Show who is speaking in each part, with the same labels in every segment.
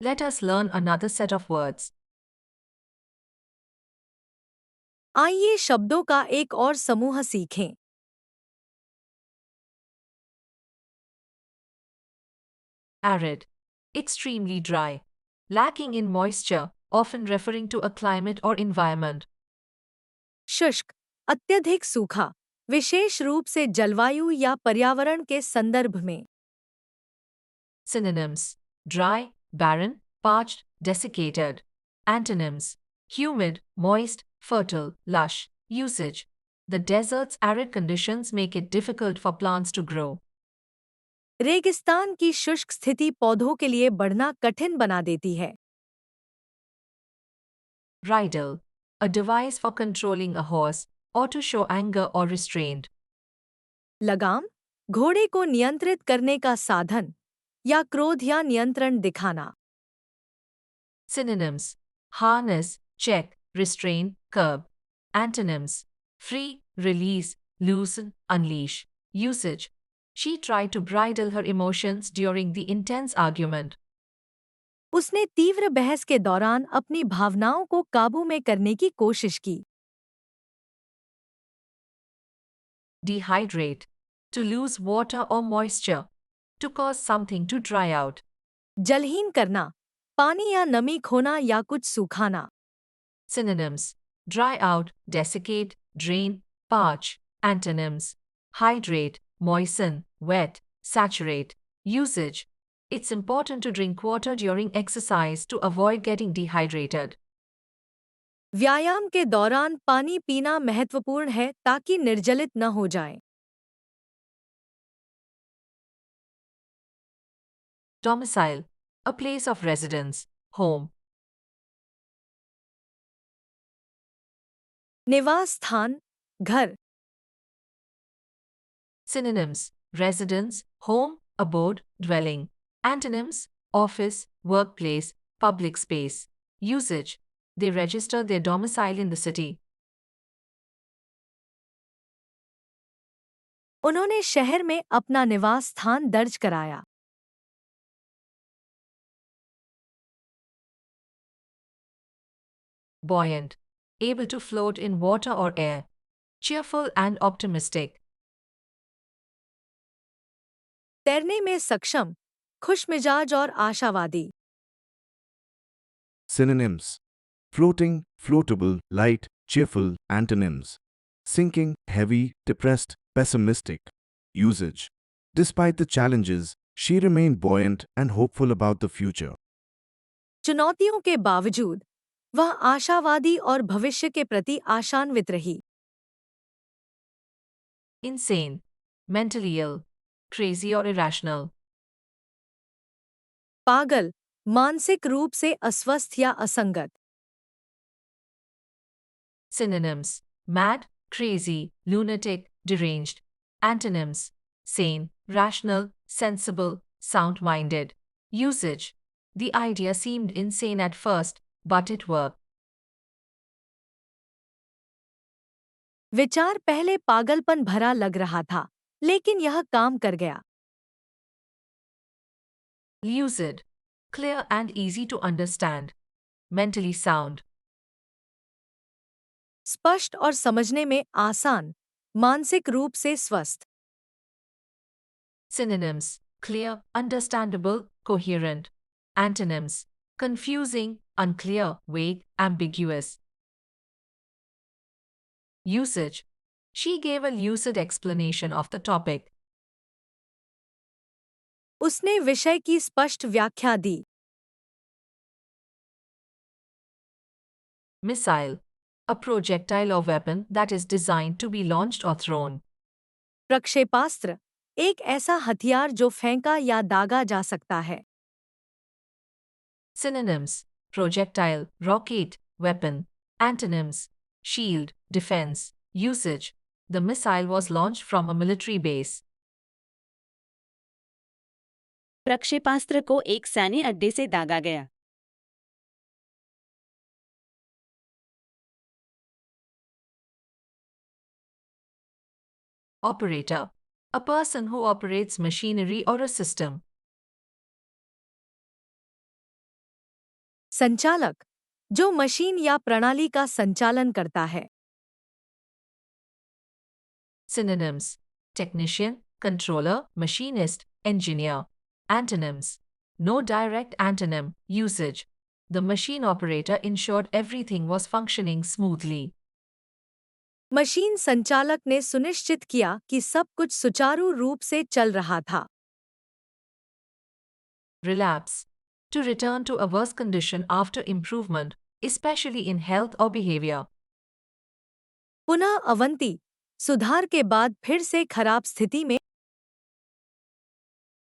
Speaker 1: let us learn another set of words.
Speaker 2: आइए शब्दों का एक और समूह सीखें।
Speaker 1: Arid, extremely dry, lacking in moisture, often referring to a climate or environment.
Speaker 2: शुष्क, अत्यधिक सूखा, विशेष रूप से जलवायु या पर्यावरण के संदर्भ में।
Speaker 1: Synonyms: dry, barren, parched, desiccated. Antonyms: humid, moist, fertile, lush. Usage: the desert's arid conditions make it difficult for plants to grow.
Speaker 2: रेगिस्तान की शुष्क स्थिति पौधों के लिए बढ़ना कठिन बना देती है।
Speaker 1: Bridle, a device for controlling a horse or to show anger or restraint.
Speaker 2: लगाम, घोड़े को नियंत्रित करने का साधन या क्रोध या नियंत्रण दिखाना।
Speaker 1: Synonyms: harness, check, restrain, curb. Antonyms: free, release, loosen, unleash. Usage: she tried to bridle her emotions during the intense argument.
Speaker 2: उसने तीव्र बहस के दौरान अपनी भावनाओं को काबू में करने की कोशिश की।
Speaker 1: Dehydrate, to lose water or moisture, to cause something to dry out.
Speaker 2: जलहीन करना, पानी या नमी खोना या कुछ सुखाना।
Speaker 1: Synonyms: dry out, desiccate, drain, parch. Antonyms: hydrate, moisten, wet, saturate. Usage: it's important to drink water during exercise to avoid getting dehydrated.
Speaker 2: व्यायाम के दौरान पानी पीना महत्वपूर्ण है ताकि निर्जलित न हो जाए।
Speaker 1: Domicile, a place of residence, home.
Speaker 2: निवास स्थान, घर।
Speaker 1: Synonyms: residence, home, abode, dwelling. Antonyms: office, workplace, public space. Usage: they register their domicile in the city.
Speaker 2: उन्होंने शहर में अपना निवास स्थान दर्ज कराया।
Speaker 1: Buoyant, able to float in water or air. Cheerful and optimistic.
Speaker 2: तैरने में सक्षम, खुशमिजाज और आशावादी।
Speaker 3: Synonyms: floating, floatable, light, cheerful. Antonyms: sinking, heavy, depressed, pessimistic. Usage: despite the challenges, she remained buoyant and hopeful about the future.
Speaker 2: चुनौतियों के बावजूद वह आशावादी और भविष्य के प्रति आशान्वित रही।
Speaker 1: Insane, mentally ill, crazy or irrational.
Speaker 2: पागल, मानसिक रूप से अस्वस्थ या असंगत।
Speaker 1: Synonyms: mad, crazy, lunatic, deranged. Antonyms: sane, rational, sensible, sound minded. Usage: the idea seemed insane at first, but it worked.
Speaker 2: विचार पहले पागलपन भरा लग रहा था, लेकिन यह काम कर गया।
Speaker 1: Lucid, clear and easy to understand. Mentally sound.
Speaker 2: स्पष्ट और समझने में आसान, मानसिक रूप से स्वस्थ।
Speaker 1: Synonyms: clear, understandable, coherent. Antonyms: confusing, unclear, vague, ambiguous. Usage: she gave a lucid explanation of the topic.
Speaker 2: उसने विषय की स्पष्ट व्याख्या दी।
Speaker 1: Missile, a projectile or weapon that is designed to be launched or thrown.
Speaker 2: प्रक्षेपास्त्र, एक ऐसा हथियार जो फेंका या दागा जा सकता है।
Speaker 1: Synonyms: projectile, rocket, weapon. Antonyms: shield, defense. Usage: the missile was launched from a military base.
Speaker 4: प्रक्षेपास्त्र को एक सैन्य अड्डे से दागा गया।
Speaker 1: Operator, a person who operates machinery or a system.
Speaker 2: संचालक, जो मशीन या प्रणाली का संचालन करता है।
Speaker 1: Synonyms: technician, controller, machinist, engineer. Antonyms: no direct antonym. Usage: the machine operator ensured everything was functioning smoothly.
Speaker 2: Machine संचालक ने सुनिश्चित किया कि सब कुछ सुचारू रूप से चल रहा था।
Speaker 1: Relapse: to return to a worse condition after improvement, especially in health or behavior.
Speaker 2: पुनः अवंती, सुधार के बाद फिर से खराब स्थिति में।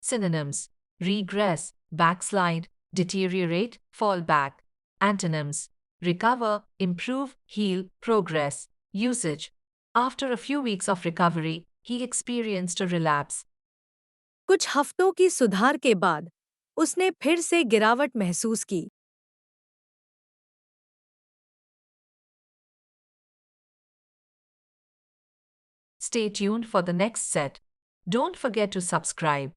Speaker 1: Synonyms: regress, backslide, deteriorate, fall back. Antonyms: recover, improve, heal, progress. Usage: after a few weeks of recovery, he experienced a relapse.
Speaker 2: कुछ हफ्तों की सुधार के बाद उसने फिर से गिरावट महसूस की।
Speaker 1: Stay tuned for the next set. Don't forget to subscribe.